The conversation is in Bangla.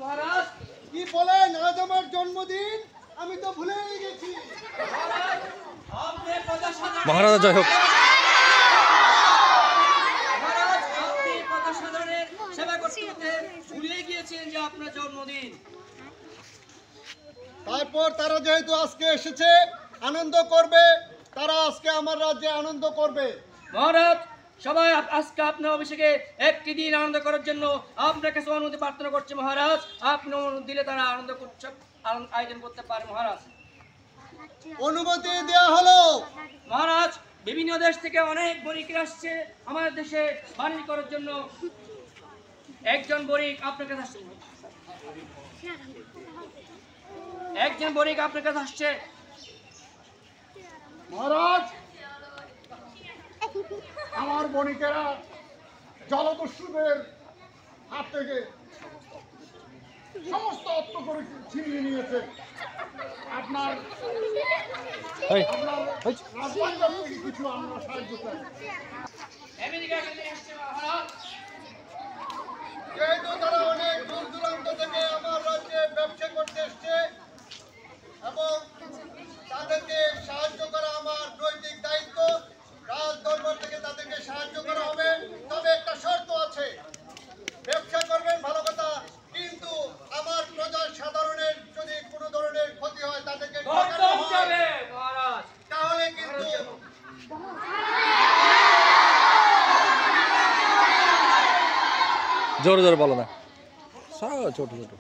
মহারাজ কি বলেন? আজ আমার জন্মদিন, আমি তো ভুলেই গেছি। মহারাজা জয় হোক। মহারাজ, আপনি প্রজাসাধারণের সেবা করতে করতে ভুলে গিয়েছেন যে আপনার জন্মদিন। তারপর তারা যেহেতু আজকে এসেছে আনন্দ করবে, তারা আজকে আমার রাজ্যে আনন্দ করবে। মহারাজ, সবাই আজকে আপনার অভিষেকে একটি দিন আনন্দ করার জন্য আপনার কাছে অনুমতি প্রার্থনা করছে মহারাজ। আপনি অনুমতি দিলে তারা আনন্দ আয়োজন করতে পারে মহারাজ। অনুমতি দেওয়া হলো। মহারাজ, বিভিন্ন দেশ থেকে অনেক বণিকরা আসছে আমাদের দেশে বাণিজ্য করার জন্য। একজন বণিক আপনার কাছে আসছে। একজন বণিক আপনার কাছে আসছে। মহারাজ, আমার বণিকেরা জলদস্যুদের হাত থেকে সমস্ত অর্থ করে ছিনিয়ে নিয়েছে। আপনার রাজপরিবার থেকে কিছু আমরা সাহায্য চাই। যেহেতু তারা অনেক দূর দূরান্ত থেকে আমার রাজ্যে ব্যবসা করতে এসছে এবং তাদেরকে সাহায্য করা আমার নৈতিক দায়িত্ব, রাজ দরবার থেকে তাদেরকে সাহায্য করা হবে। তবে একটা শর্ত আছে, ব্যবসা করবেন ভালো কথা, কিন্তু আমার প্রজা সাধারণের যদি কোনো ধরনের ক্ষতি হয় তাদেরকে ঠকানো হয়, তাহলে কিন্তু জোরে জোরে বলো না, ছোট ছোট।